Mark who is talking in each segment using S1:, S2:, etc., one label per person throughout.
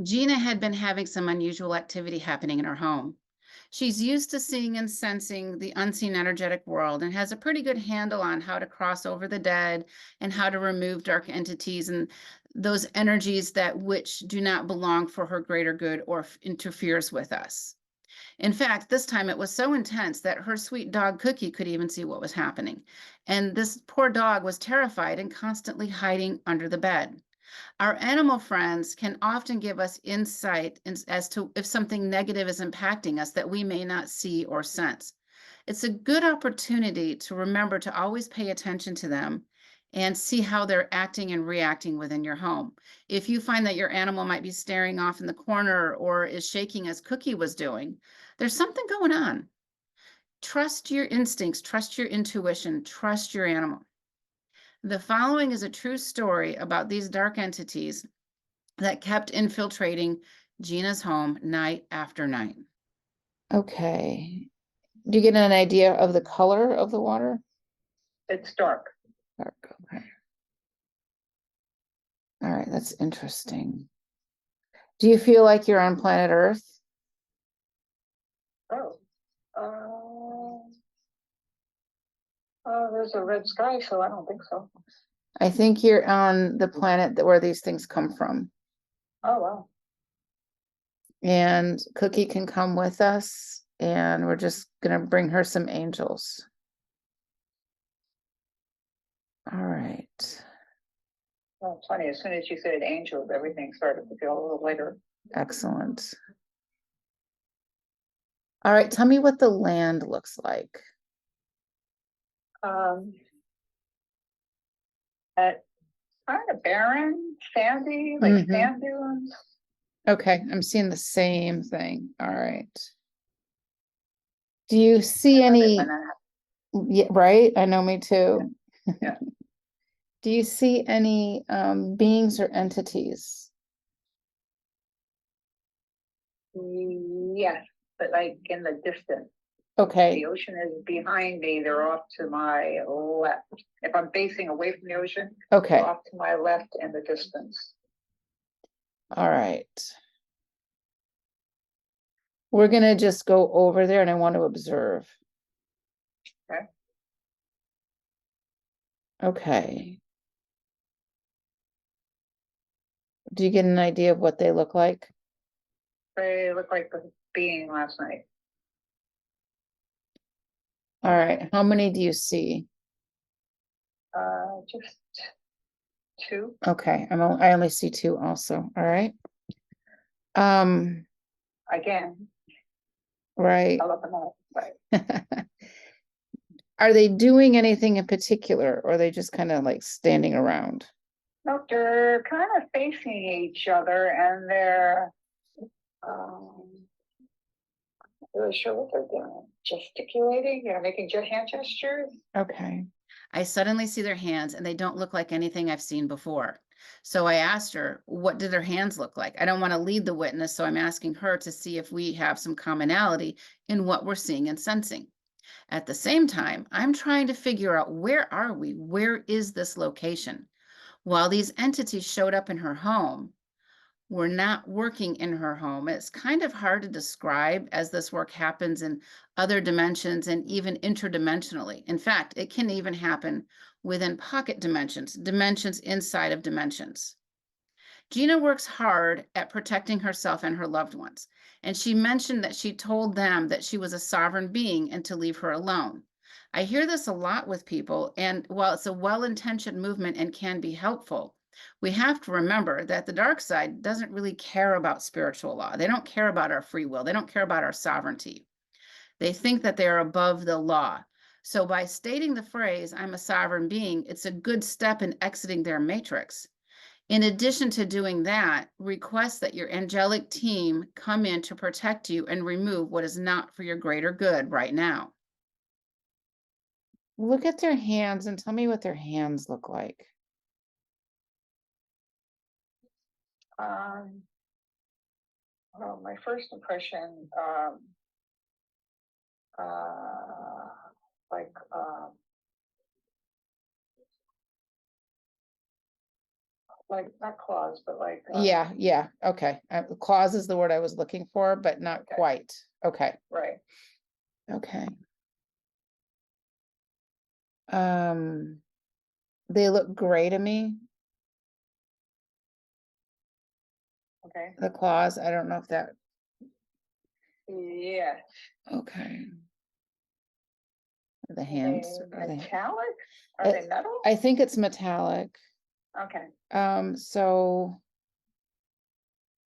S1: Gina had been having some unusual activity happening in her home. She's used to seeing and sensing the unseen energetic world and has a pretty good handle on how to cross over the dead and how to remove dark entities and those energies that which do not belong for her greater good or interferes with us. In fact, this time it was so intense that her sweet dog Cookie could even see what was happening. And this poor dog was terrified and constantly hiding under the bed. Our animal friends can often give us insight as to if something negative is impacting us that we may not see or sense. It's a good opportunity to remember to always pay attention to them and see how they're acting and reacting within your home. If you find that your animal might be staring off in the corner or is shaking as Cookie was doing, there's something going on. Trust your instincts, trust your intuition, trust your animal. The following is a true story about these dark entities that kept infiltrating Gina's home night after night. Okay. Do you get an idea of the color of the water?
S2: It's dark.
S1: Dark, okay. All right, that's interesting. Do you feel like you're on planet Earth?
S2: Oh. There's a red sky, so I don't think so.
S1: I think you're on the planet where these things come from.
S2: Oh, wow.
S1: And Cookie can come with us, and we're just gonna bring her some angels. All right.
S2: Well, it's funny, as soon as you said angels, everything started to feel a little lighter.
S1: Excellent. All right, tell me what the land looks like.
S2: At kind of barren, sandy, like sand dunes.
S1: Okay, I'm seeing the same thing. All right. Do you see any? Yeah, right? I know, me too.
S2: Yeah.
S1: Do you see any beings or entities?
S2: Yes, but like in the distance.
S1: Okay.
S2: The ocean is behind me. They're off to my left. If I'm facing away from the ocean,
S1: Okay.
S2: they're off to my left in the distance.
S1: All right. We're gonna just go over there and I want to observe.
S2: Okay.
S1: Okay. Do you get an idea of what they look like?
S2: They look like the being last night.
S1: All right. How many do you see?
S2: Just two.
S1: Okay. I only see two also. All right.
S2: Again,
S1: Right.
S2: I love them all. Right.
S1: Are they doing anything in particular, or are they just kind of like standing around?
S2: No, they're kind of facing each other, and they're not really sure what they're doing. Gesticulating, making hand gestures.
S1: Okay. I suddenly see their hands and they don't look like anything I've seen before. So I asked her, what do their hands look like? I don't want to lead the witness, so I'm asking her to see if we have some commonality in what we're seeing and sensing. At the same time, I'm trying to figure out, where are we? Where is this location? While these entities showed up in her home, we're not working in her home. It's kind of hard to describe, as this work happens in other dimensions and even interdimensionally. In fact, it can even happen within pocket dimensions, dimensions inside of dimensions. Gina works hard at protecting herself and her loved ones, and she mentioned that she told them that she was a sovereign being and to leave her alone. I hear this a lot with people, and while it's a well-intentioned movement and can be helpful, we have to remember that the dark side doesn't really care about spiritual law. They don't care about our free will. They don't care about our sovereignty. They think that they are above the law. So by stating the phrase, I'm a sovereign being, it's a good step in exiting their matrix. In addition to doing that, request that your angelic team come in to protect you and remove what is not for your greater good right now. Look at their hands and tell me what their hands look like.
S2: Well, my first impression, like like, not claws, but like.
S1: Yeah, okay. Clause is the word I was looking for, but not
S2: Okay.
S1: quite. Okay,
S2: Right.
S1: okay. They look gray to me,
S2: Okay.
S1: the claws. I don't know if that,
S2: Yeah.
S1: okay. The
S2: Are
S1: hands,
S2: they
S1: are they?
S2: metallic? Are
S1: I-
S2: they metal?
S1: I think it's metallic.
S2: Okay.
S1: So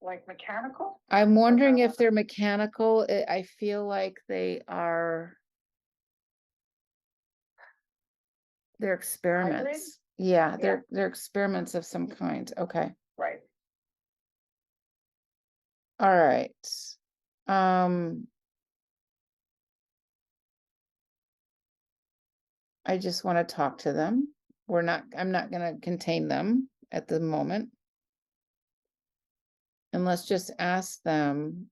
S2: Like mechanical?
S1: I'm wondering
S2: Okay.
S1: if they're mechanical. I feel like they're experiments. Yeah,
S2: Yeah.
S1: they're experiments of some kind. Okay.
S2: Right.
S1: All right. Um, I just want to talk to them. I'm not gonna contain them at the moment. And let's just ask them.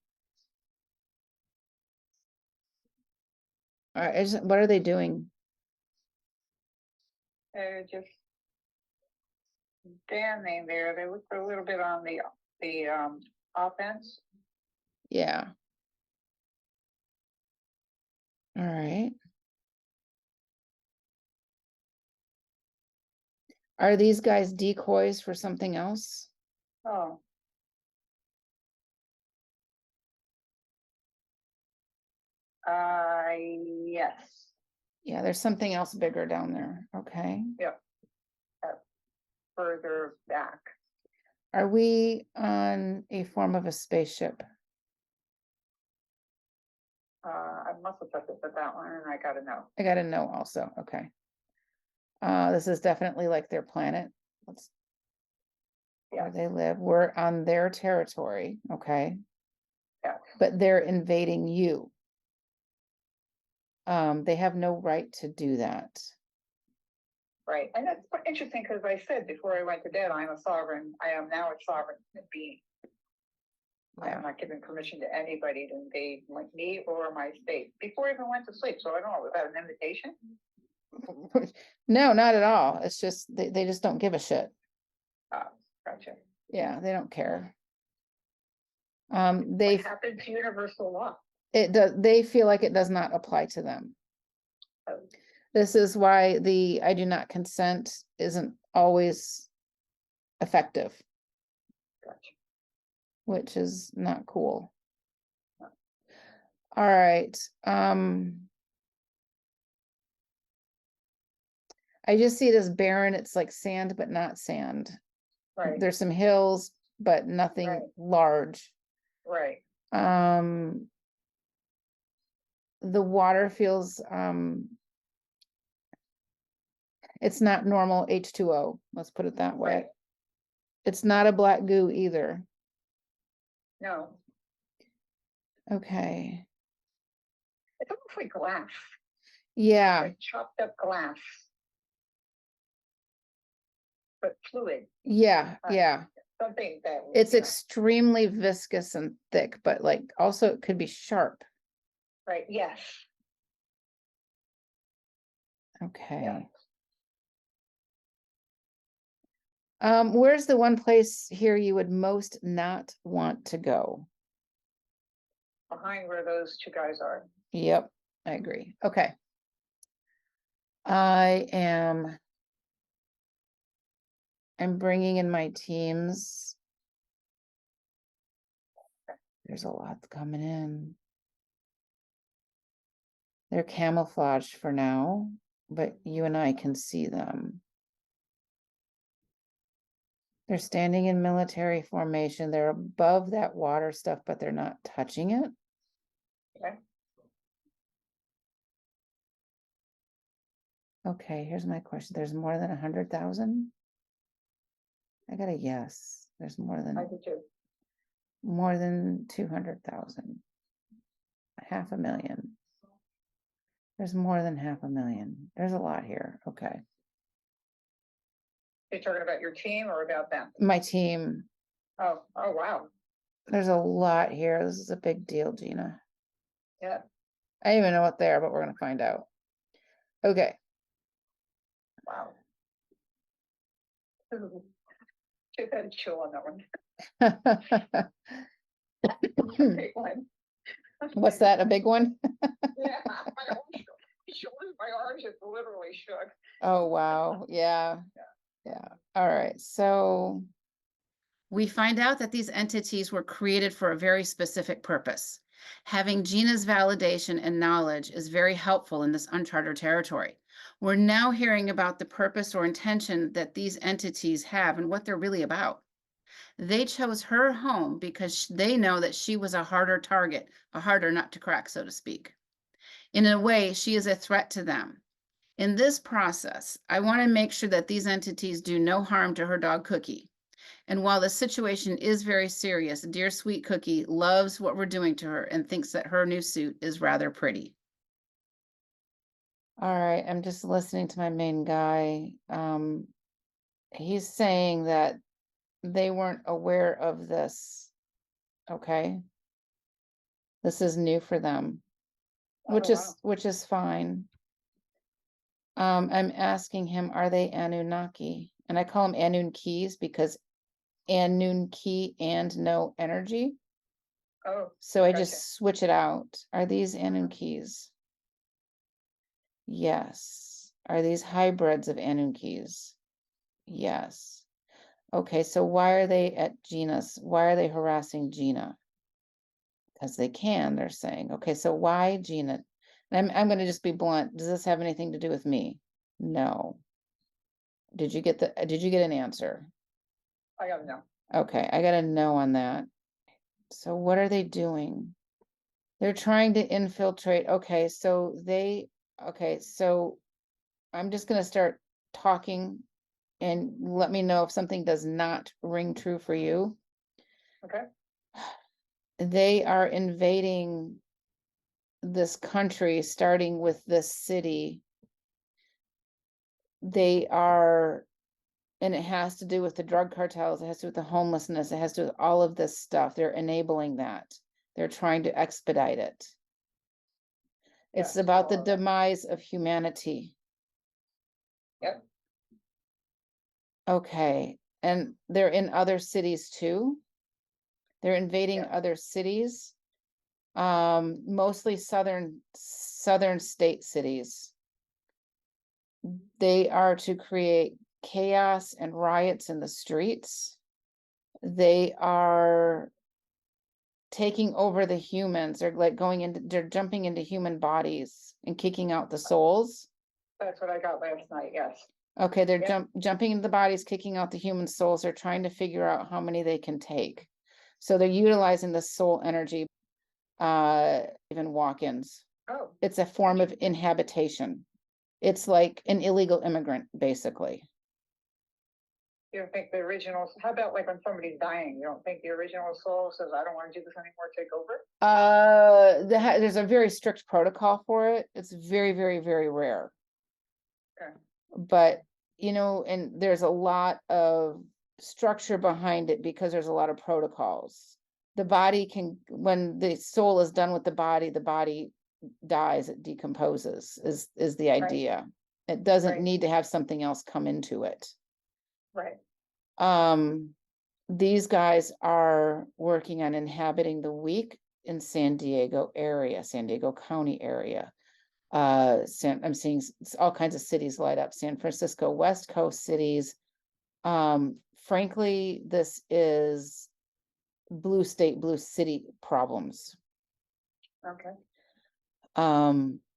S1: What are they doing?
S2: They're just standing there. They look a little bit on the offense.
S1: Yeah. All right. Are these guys decoys for something else?
S2: Oh. Yes.
S1: Yeah, there's something else bigger down there. Okay.
S2: Yep. Further back.
S1: Are we on a form of a spaceship?
S2: I must have said that one, and I gotta know.
S1: I gotta know also. Okay. This is definitely like their planet. That's where
S2: Yeah.
S1: they live. We're on their territory. Okay.
S2: Yeah.
S1: But they're invading you. They have no right to do that.
S2: Right. And that's quite interesting because I said before I went to bed, I am now a sovereign being. I am
S1: Yeah.
S2: not giving permission to anybody to invade me or my state before I even went to sleep. So I don't know, was that an invitation?
S1: No, not at all. It's just they just don't give a shit.
S2: Oh, gotcha.
S1: Yeah, they don't care.
S2: What
S1: They
S2: happened to universal law?
S1: they feel like it does not apply to them.
S2: Oh,
S1: This is why the I do not consent isn't always effective,
S2: gotcha.
S1: which is not cool. All right. I just see it as barren. It's like sand, but not sand.
S2: Right,
S1: There's some hills, but nothing
S2: Right.
S1: large.
S2: right.
S1: The water feels it's not normal H2O. Let's put it that way.
S2: Right.
S1: It's not a black goo either.
S2: No,
S1: Okay.
S2: it's almost like glass,
S1: Yeah.
S2: like chopped up glass, but fluid.
S1: Yeah.
S2: Uh,
S1: Yeah.
S2: Something that
S1: It's
S2: you know,
S1: extremely viscous and thick, but like also it could be sharp.
S2: right. Yes.
S1: Okay. Where's the one place here you would most not want to go?
S2: Behind where those two guys are.
S1: Yep, I agree. Okay. I'm bringing in my teams. There's a lot coming in. They're camouflaged for now, but you and I can see them. They're standing in military formation. They're above that water stuff, but they're not touching it.
S2: Okay.
S1: Okay, here's my question. There's more than 100,000? I got a yes. There's
S2: I do too.
S1: more than 200,000. 500,000. There's more than 500,000. There's a lot here. Okay.
S2: You're talking about your team or about them?
S1: My team.
S2: Oh, wow.
S1: There's a lot here. This is a big deal, Gina.
S2: Yeah.
S1: I don't even know what they are, but we're gonna find out. Okay.
S2: Wow. Sit down and chill on that one. Big one.
S1: What's that, a big one?
S2: Yeah, my shoulders, my arms just literally shook.
S1: Oh, wow, yeah, yeah, all right, so we find out that these entities were created for a very specific purpose. Having Gina's validation and knowledge is very helpful in this uncharted territory. We're now hearing about the purpose or intention that these entities have and what they're really about. They chose her home because they know that she was a harder target, a harder nut to crack, so to speak. In a way, she is a threat to them. In this process, I want to make sure that these entities do no harm to her dog Cookie. And while the situation is very serious, dear sweet Cookie loves what we're doing to her and thinks that her new suit is rather pretty. All right, I'm just listening to my main guy. He's saying that they weren't aware of this. Okay. This is new for them, which
S2: Oh,
S1: is
S2: wow.
S1: which is fine. I'm asking him, are they Anunnaki? And I call them Anunnakis because Anunnaki and no energy.
S2: Oh,
S1: So I
S2: gotcha.
S1: just switch it out. Are these Anunnakis? Yes. Are these hybrids of Anunnakis? Yes. Okay, so why are they at Gina's? Why are they harassing Gina? Because they can, they're saying. Okay, so why Gina? And I'm gonna just be blunt. Does this have anything to do with me? No. Did you get an answer?
S2: I got to know.
S1: Okay, I got a no on that. So what are they doing? They're trying to infiltrate. Okay, so I'm just gonna start talking and let me know if something does not ring true for you.
S2: Okay.
S1: They are invading this country, starting with this city. They are, and it has to do with the drug cartels, it has to do with the homelessness, it has to do with all of this stuff. They're enabling that. They're trying to expedite it. It's
S2: Yes,
S1: about the
S2: well,
S1: demise of humanity.
S2: yep.
S1: Okay, and they're in other cities too. They're invading
S2: Yeah.
S1: other cities, mostly southern state cities. They are to create chaos and riots in the streets. They are taking over the humans. They're like they're jumping into human bodies and kicking out the souls.
S2: That's what I got last night. Yes.
S1: Okay, they're
S2: Yep.
S1: jumping into the bodies, kicking out the human souls. They're trying to figure out how many they can take. So they're utilizing the soul energy, even walk-ins.
S2: Oh,
S1: It's a form of inhabitation. It's like an illegal immigrant, basically.
S2: you don't think the original, how about like when somebody's dying? You don't think the original soul says, I don't want to do this anymore, take over?
S1: There's a very strict protocol for it. It's very, very, very rare.
S2: Okay.
S1: But, and there's a lot of structure behind it because there's a lot of protocols. The body can, when the soul is done with the body dies, it decomposes, is the
S2: Right.
S1: idea. It doesn't
S2: Right.
S1: need to have something else come into it.
S2: Right.
S1: These guys are working on inhabiting the weak in San Diego County area. I'm seeing all kinds of cities light up, San Francisco, West Coast cities. Frankly, this is blue city problems.
S2: Okay.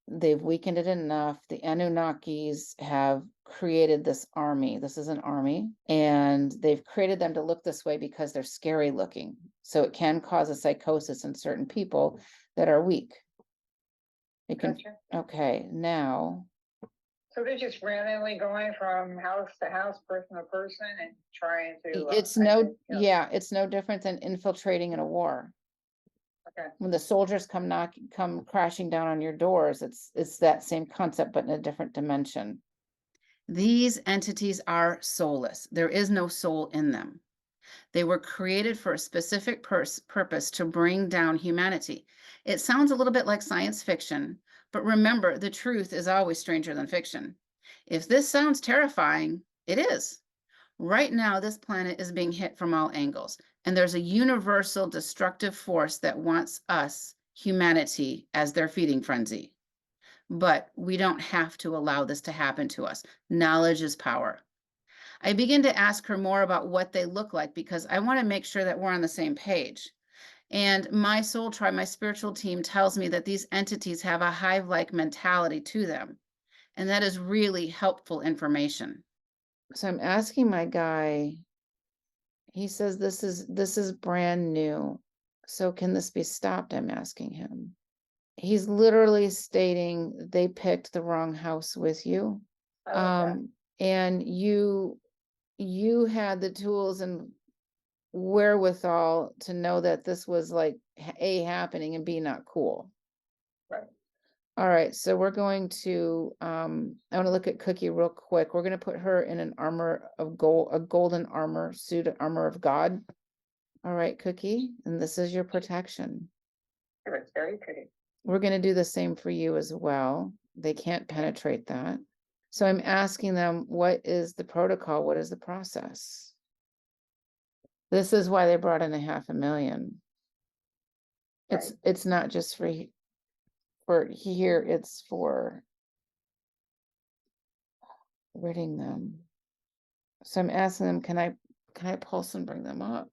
S1: They've weakened it enough. The Anunnakis have created this army. This is an army, and they've created them to look this way because they're scary looking. So it can cause a psychosis in certain people that are weak. It can,
S2: Gotcha.
S1: okay, now,
S2: So they're just randomly going from house to house, person to person, and trying to.
S1: it's no different than infiltrating in a war.
S2: Okay.
S1: When the soldiers come crashing down on your doors, it's that same concept, but in a different dimension. These entities are soulless. There is no soul in them. They were created for a specific purpose to bring down humanity. It sounds a little bit like science fiction, but remember, the truth is always stranger than fiction. If this sounds terrifying, it is. Right now, this planet is being hit from all angles, and there's a universal destructive force that wants us, humanity, as their feeding frenzy. But we don't have to allow this to happen to us. Knowledge is power. I begin to ask her more about what they look like because I want to make sure that we're on the same page. And my soul tribe, my spiritual team tells me that these entities have a hive-like mentality to them. And that is really helpful information. So I'm asking my guy, he says this is brand new. So can this be stopped? I'm asking him. He's literally stating they picked the wrong house with you.
S2: Okay.
S1: And you had the tools and wherewithal to know that this was like A, happening, and B, not cool.
S2: Right.
S1: All right, so we're going to I want to look at Cookie real quick. We're going to put her in an armor of gold, a golden armor suit, armor of God. All right, Cookie, and this is your protection.
S2: It's very pretty.
S1: We're going to do the same for you as well. They can't penetrate that. So I'm asking them, what is the protocol? What is the process? This is why they brought in $500,000. It's not just for here, it's for ridding them. So I'm asking them, can I pulse and bring them up?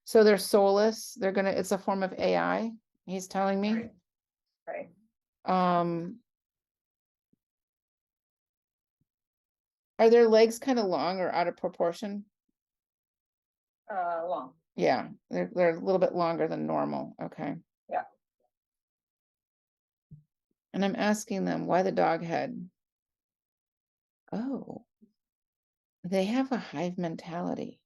S1: So they're soulless. It's a form of AI, he's telling me.
S2: Right.
S1: Are their legs kind of long or out of proportion?
S2: Long.
S1: Yeah, they're a little bit longer than normal. Okay.
S2: Yeah.
S1: And I'm asking them, why the dog head? Oh, they have a hive mentality.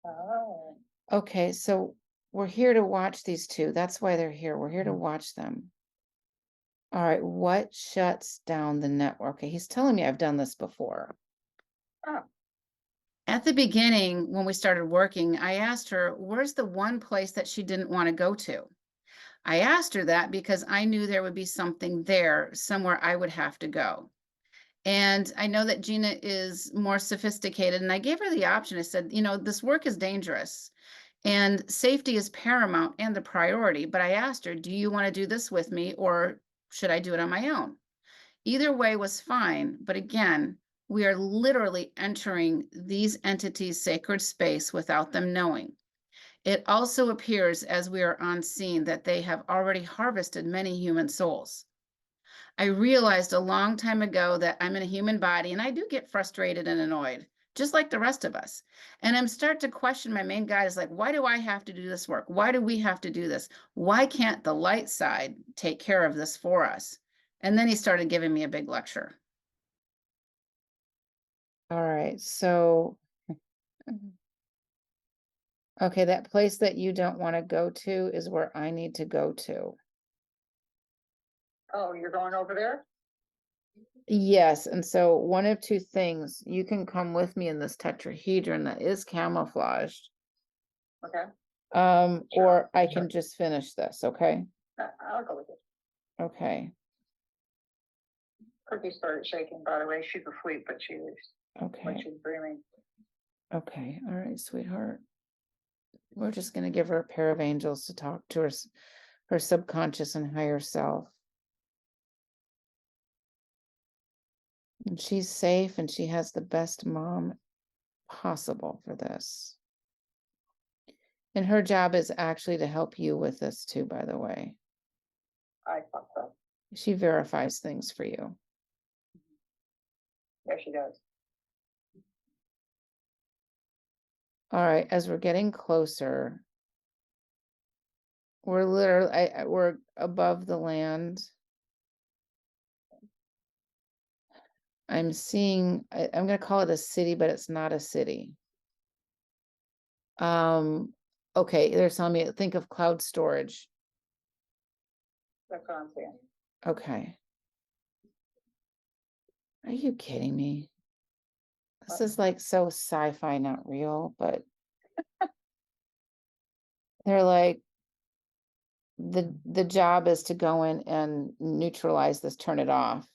S2: Oh.
S1: Okay, so we're here to watch these two. That's why they're here. We're here to watch them. All right, what shuts down the network? Okay, he's telling me I've done this before.
S2: Oh.
S1: At the beginning, when we started working, I asked her, where's the one place that she didn't want to go to? I asked her that because I knew there would be something there, somewhere I would have to go. And I know that Gina is more sophisticated, and I gave her the option. I said, this work is dangerous and safety is paramount and the priority. But I asked her, do you want to do this with me, or should I do it on my own? Either way was fine. But again, we are literally entering these entities' sacred space without them knowing. It also appears as we are on scene that they have already harvested many human souls. I realized a long time ago that I'm in a human body and I do get frustrated and annoyed, just like the rest of us. And I'm start to question my main guide is like, why do I have to do this work? Why do we have to do this? Why can't the light side take care of this for us? And then he started giving me a big lecture. All right, so okay, that place that you don't want to go to is where I need to go to.
S2: Oh, you're going over there?
S1: Yes, and so one of two things, you can come with me in this tetrahedron that is camouflaged.
S2: Okay.
S1: Or I can just finish this, okay?
S2: I'll go with it.
S1: Okay,
S2: Cookie started shaking, by the way. She's asleep, but she was when
S1: okay,
S2: she's dreaming.
S1: okay, all right, sweetheart. We're just gonna give her a pair of angels to talk to her subconscious and higher self. And she's safe and she has the best mom possible for this. And her job is actually to help you with this too, by the way.
S2: I thought so.
S1: She verifies things for you.
S2: Yeah, she does.
S1: All right, as we're getting closer, we're literally, we're above the land. I'm seeing, I'm gonna call it a city, but it's not a city. Okay, they're telling me, think of cloud storage.
S2: That's what I'm saying.
S1: Okay. Are you kidding me? This is like so sci-fi, not real, but they're like, the job is to go in and neutralize this, turn it off.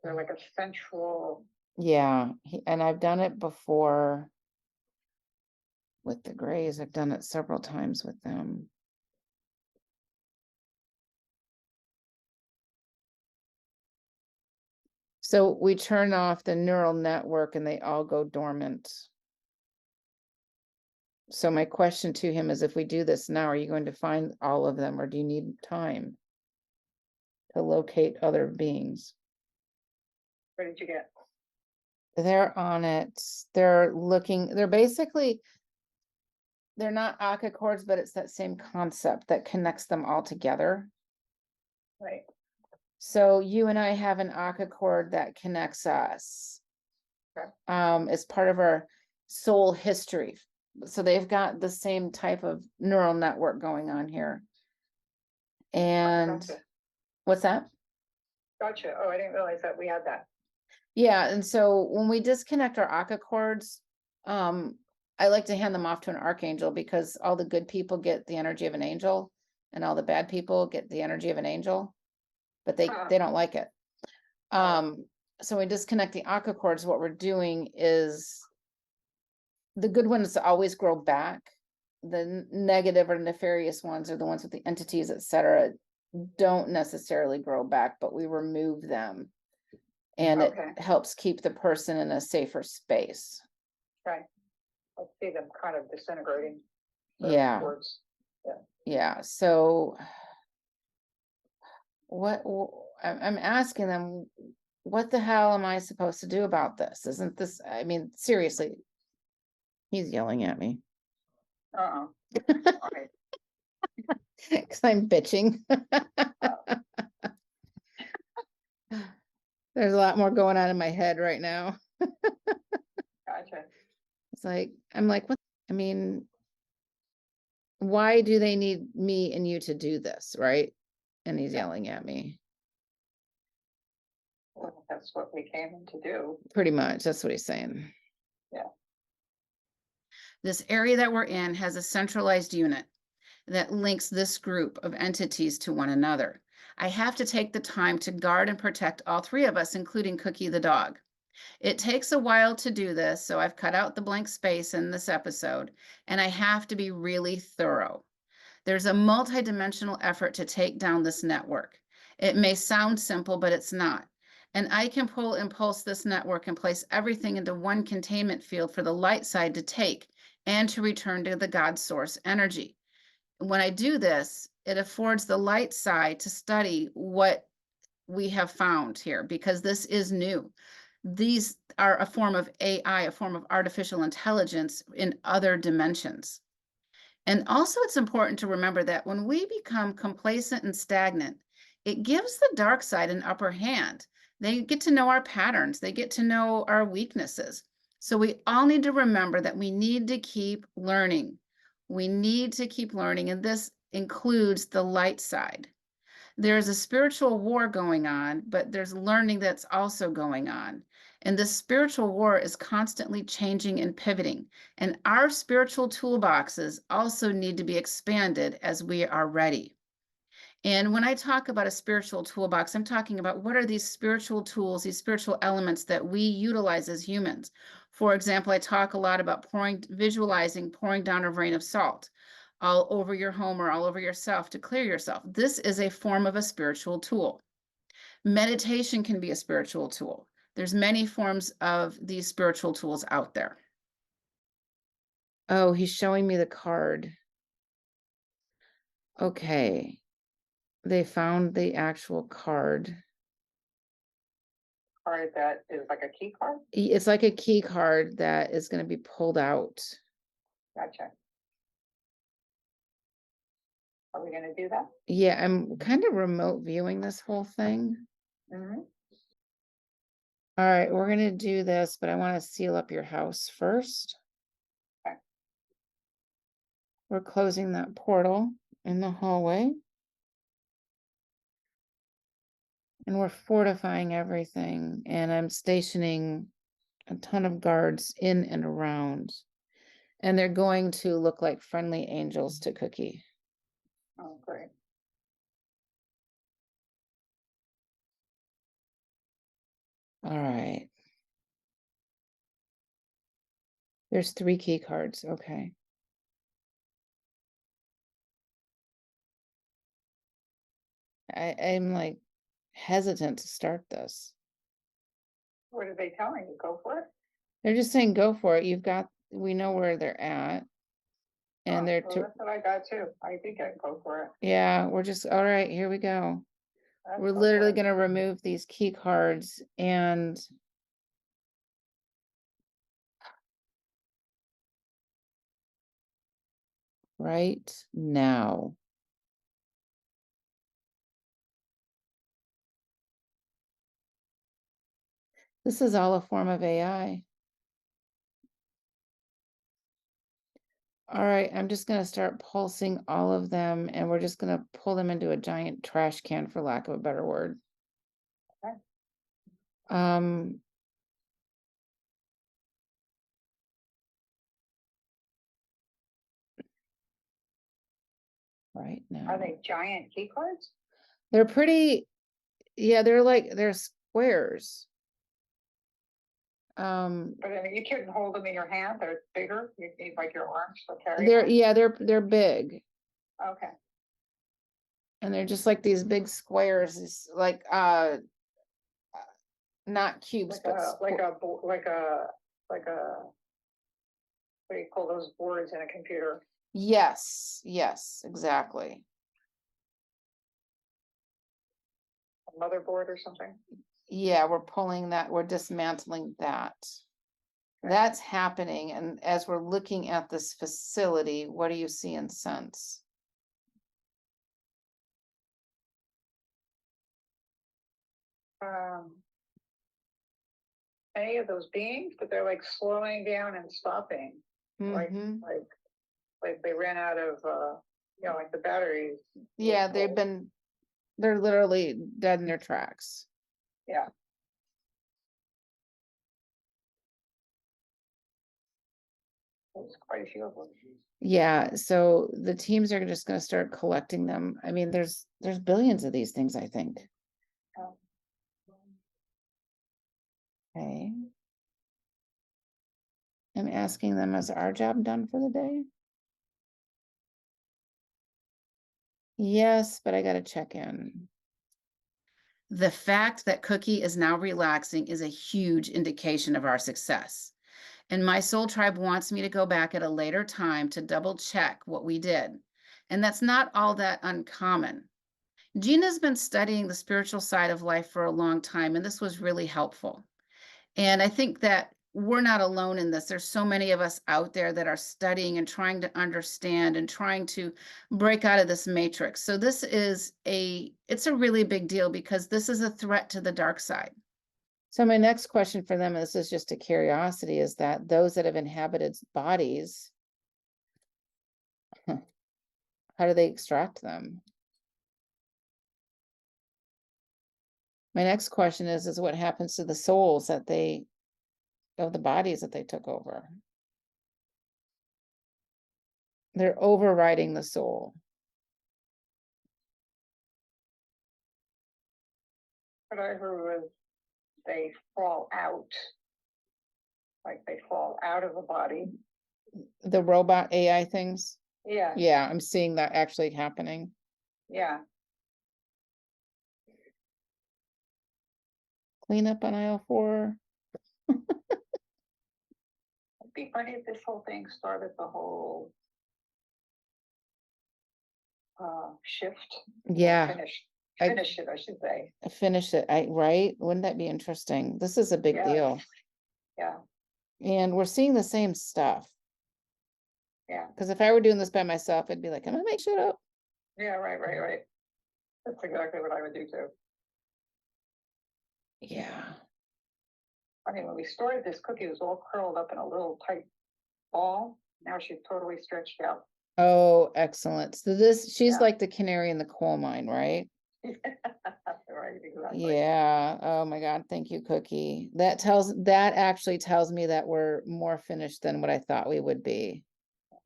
S2: they're like a central,
S1: Yeah, and I've done it before with the Grays. I've done it several times with them. So we turn off the neural network and they all go dormant. So my question to him is, if we do this now, are you going to find all of them, or do you need time to locate other beings?
S2: what did you get?
S1: They're on it. They're looking, they're basically, they're not Akka cords, but it's that same concept that connects them all together.
S2: Right,
S1: So you and I have an Akka cord that connects us.
S2: Okay.
S1: As part of our soul history. So they've got the same type of neural network going on here. And
S2: gotcha,
S1: what's that?
S2: gotcha. Oh, I didn't realize that we had that.
S1: Yeah, and so when we disconnect our Akka cords, I like to hand them off to an archangel, because all the good people get the energy of an angel and all the bad people get the energy of an angel, but they don't like it. So when we disconnect the Akka cords, what we're doing is the good ones always grow back. The negative or nefarious ones, or the ones with the entities, etc., don't necessarily grow back, but we remove them. And it
S2: Okay.
S1: helps keep the person in a safer space.
S2: Okay, I see them kind of disintegrating.
S1: Yeah.
S2: Towards,
S1: Yeah. So what I'm asking them, what the hell am I supposed to do about this? Isn't this, I mean, seriously, he's yelling at me
S2: all right.
S1: because I'm bitching. There's a lot more going on in my head right now.
S2: Gotcha.
S1: It's like, I'm like, what? I mean, why do they need me and you to do this, right? And he's yelling at me.
S2: Well, that's what we came in to do.
S1: Pretty much, that's what he's saying.
S2: Yeah.
S1: This area that we're in has a centralized unit that links this group of entities to one another. I have to take the time to guard and protect all three of us, including Cookie the dog. It takes a while to do this, so I've cut out the blank space in this episode, and I have to be really thorough. There's a multidimensional effort to take down this network. It may sound simple, but it's not. And I can pull and pulse this network and place everything into one containment field for the light side to take and to return to the God source energy. When I do this, it affords the light side to study what we have found here, because this is new. These are a form of AI, a form of artificial intelligence in other dimensions. And also, it's important to remember that when we become complacent and stagnant, it gives the dark side an upper hand. They get to know our patterns, they get to know our weaknesses. So we all need to remember that we need to keep learning. We need to keep learning, and this includes the light side. There's a spiritual war going on, but there's learning that's also going on. And this spiritual war is constantly changing and pivoting. And our spiritual toolboxes also need to be expanded as we are ready. And when I talk about a spiritual toolbox, I'm talking about what are these spiritual tools, these spiritual elements that we utilize as humans. For example, I talk a lot about visualizing pouring down a rain of salt all over your home or all over yourself to clear yourself. This is a form of a spiritual tool. Meditation can be a spiritual tool. There's many forms of these spiritual tools out there. Oh, he's showing me the card. Okay. They found the actual card.
S2: Card that is like a key card.
S1: It's like a key card that is going to be pulled out.
S2: Gotcha. Are we going to do that?
S1: Yeah, I'm kind of remote viewing this whole thing.
S2: Mm-hmm.
S1: All right, we're going to do this, but I want to seal up your house first.
S2: Okay.
S1: We're closing that portal in the hallway. And we're fortifying everything. And I'm stationing a ton of guards in and around. And they're going to look like friendly angels to Cookie.
S2: Oh, great.
S1: All right. There's 3 key cards. Okay. I'm like hesitant to start this.
S2: What are they telling you? Go for it.
S1: They're just saying go for it. We know where they're at. And
S2: Oh,
S1: they're
S2: well,
S1: to,
S2: that's what I got too. I think I'd go for it.
S1: yeah, we're just, all right, here we go.
S2: Let's
S1: We're
S2: go for
S1: literally
S2: it.
S1: gonna remove these key cards and right now. This is all a form of AI. All right, I'm just gonna start pulsing all of them and we're just gonna pull them into a giant trash can, for lack of a better word.
S2: Okay.
S1: Um, right now.
S2: Are they giant key cards?
S1: They're pretty, yeah, they're squares.
S2: But I mean, you couldn't hold them in your hand. They're bigger. You need like your arms to carry
S1: they're,
S2: them.
S1: yeah, they're big.
S2: Okay.
S1: And they're just like these big squares, it's like, not cubes,
S2: Like
S1: but
S2: a, like a, like a, like a, what do you call those boards in a computer?
S1: yes, exactly.
S2: A motherboard or something?
S1: Yeah, we're dismantling that.
S2: Okay.
S1: That's happening, and as we're looking at this facility, what do you see and sense?
S2: Um, any of those beings, but they're like slowing down and stopping. Like,
S1: Mm-hmm.
S2: like they ran out of, like the batteries.
S1: Yeah,
S2: were full.
S1: they're literally dead in their tracks.
S2: Yeah. There's quite a few of them.
S1: Yeah, so the teams are just gonna start collecting them. I mean, there's billions of these things, I think.
S2: Um,
S1: Okay. I'm asking them, is our job done for the day? Yes, but I gotta check in. The fact that Cookie is now relaxing is a huge indication of our success. And my soul tribe wants me to go back at a later time to double check what we did. And that's not all that uncommon. Gina's been studying the spiritual side of life for a long time, and this was really helpful. And I think that we're not alone in this. There's so many of us out there that are studying and trying to understand and trying to break out of this matrix. So it's a really big deal because this is a threat to the dark side. So my next question for them, and this is just a curiosity, is that those that have inhabited bodies, how do they extract them? My next question is what happens to the souls of the bodies that they took over? They're overriding the soul.
S2: What I heard was they fall out, like they fall out of the body.
S1: The robot AI things?
S2: Yeah,
S1: Yeah, I'm seeing that actually happening.
S2: yeah.
S1: Clean up on aisle 4.
S2: It'd be funny if this whole thing started the whole shift.
S1: Yeah,
S2: Finish it, I should say.
S1: I finished it. Right? Wouldn't that be interesting? This is a big
S2: Yeah.
S1: deal.
S2: Yeah,
S1: And we're seeing the same stuff.
S2: yeah,
S1: Because if I were doing this by myself, I'd be like, I'm gonna make shit up.
S2: yeah, right. That's exactly what I would do too.
S1: Yeah.
S2: I mean, when we started, this Cookie was all curled up in a little tight ball. Now she's totally stretched out.
S1: Oh, excellent. So she's
S2: Yeah.
S1: like the canary in the coal mine, right?
S2: Right, exactly.
S1: Yeah. Oh my God. Thank you, Cookie. That actually tells me that we're more finished than what I thought we would be.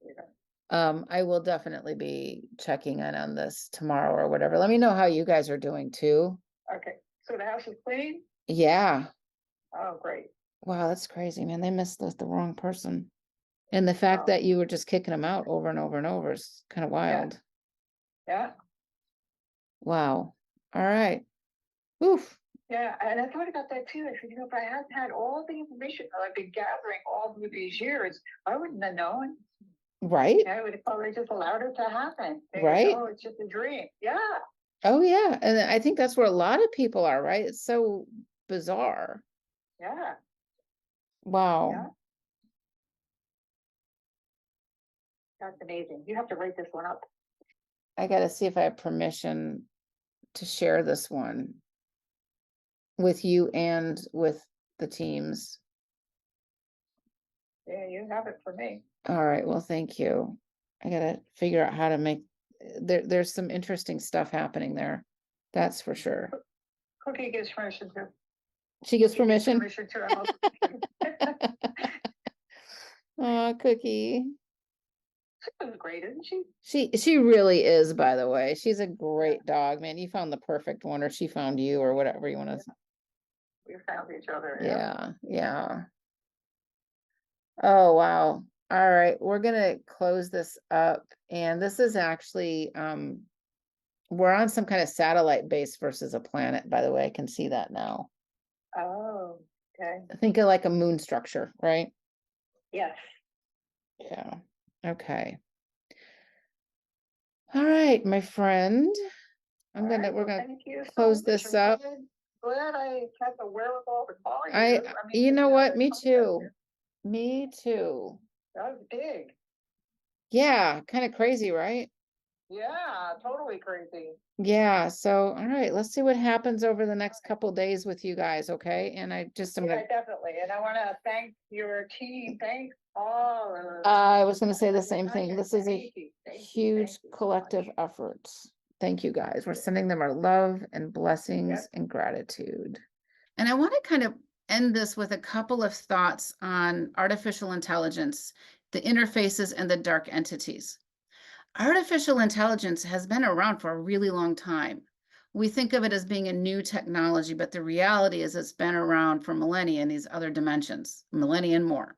S2: Yeah.
S1: I will definitely be checking in on this tomorrow or whatever. Let me know how you guys are doing too.
S2: Okay, so the house is clean?
S1: Yeah.
S2: Oh, great.
S1: Wow, that's crazy, man. They missed the wrong person. And the fact
S2: Oh,
S1: that you were just kicking them out over and over and over is kind of
S2: yeah,
S1: wild.
S2: yeah,
S1: Wow. All right. Oof.
S2: yeah. And I thought about that too. I said, if I hadn't had all the information that I've been gathering all through these years, I wouldn't have known.
S1: Right?
S2: I would have probably just allowed it to happen, thinking,
S1: Right?
S2: oh, it's just a dream. Yeah,
S1: Oh, yeah. And I think that's where a lot of people are, right? It's so bizarre.
S2: yeah,
S1: Wow.
S2: yeah. That's amazing. You have to write this one up.
S1: I got to see if I have permission to share this one with you and with the teams.
S2: Yeah, you have it for me.
S1: All right. Well, thank you. I got to figure out how to make there's some interesting stuff happening there. That's for sure.
S2: Cookie gives permission to.
S1: She gives
S2: Cookie gives
S1: permission.
S2: permission to. I'm also
S1: Oh, Cookie.
S2: She's great, isn't she?
S1: She really is, by the way. She's a
S2: Yeah,
S1: great dog, man. You found the perfect one, or she found you, or whatever you want
S2: yeah.
S1: to.
S2: We found each other. Yeah.
S1: Yeah, yeah. Oh, wow. All right, we're gonna close this up, and this is actually we're on some kind of satellite base versus a planet, by the way. I can see that now.
S2: Oh, okay.
S1: Think of like a moon structure, right?
S2: Yes.
S1: Yeah. Okay. All right, my friend.
S2: All right.
S1: We're
S2: Well,
S1: gonna
S2: thank you so
S1: close
S2: much.
S1: this
S2: I'm
S1: up.
S2: glad I had the wherewithal to call
S1: I,
S2: you. I mean,
S1: you know what?
S2: the
S1: Me
S2: concept
S1: too. Me too.
S2: that was big.
S1: Yeah, kind of crazy, right?
S2: Yeah, totally crazy.
S1: Yeah, so all right, let's see what happens over the next couple days with you guys, okay? And I'm
S2: Yeah,
S1: gonna
S2: definitely. And I want to thank your team. Thanks all.
S1: I was gonna say the same thing.
S2: Natasha,
S1: This is a
S2: thank you. Thank you.
S1: huge
S2: Thank you so much.
S1: collective effort. Thank you guys. We're sending them our love and blessings
S2: Yep.
S1: and gratitude. And I want to kind of end this with a couple of thoughts on artificial intelligence, the interfaces, and the dark entities. Artificial intelligence has been around for a really long time. We think of it as being a new technology, but the reality is it's been around for millennia in these other dimensions, millennia and more.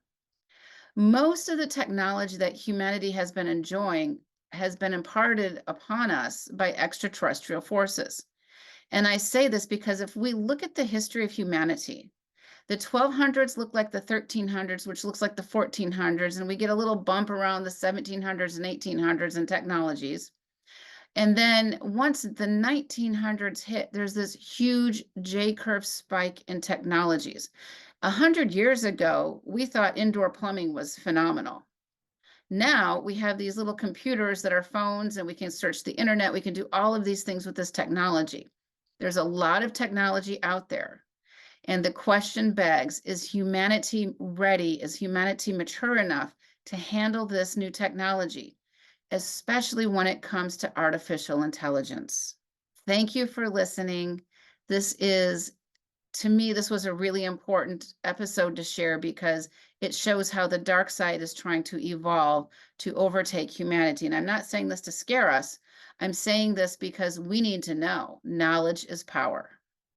S1: Most of the technology that humanity has been enjoying has been imparted upon us by extraterrestrial forces. And I say this because if we look at the history of humanity, the 1200s look like the 1300s, which looks like the 1400s, and we get a little bump around the 1700s and 1800s in technologies. And then once the 1900s hit, there's this huge J-curve spike in technologies. 100 years ago, we thought indoor plumbing was phenomenal. Now we have these little computers that are phones, and we can search the internet. We can do all of these things with this technology. There's a lot of technology out there. And the question begs, is humanity ready? Is humanity mature enough to handle this new technology, especially when it comes to artificial intelligence? Thank you for listening. This is, to me, this was a really important episode to share because it shows how the dark side is trying to evolve to overtake humanity. And I'm not saying this to scare us. I'm saying this because we need to know knowledge is power.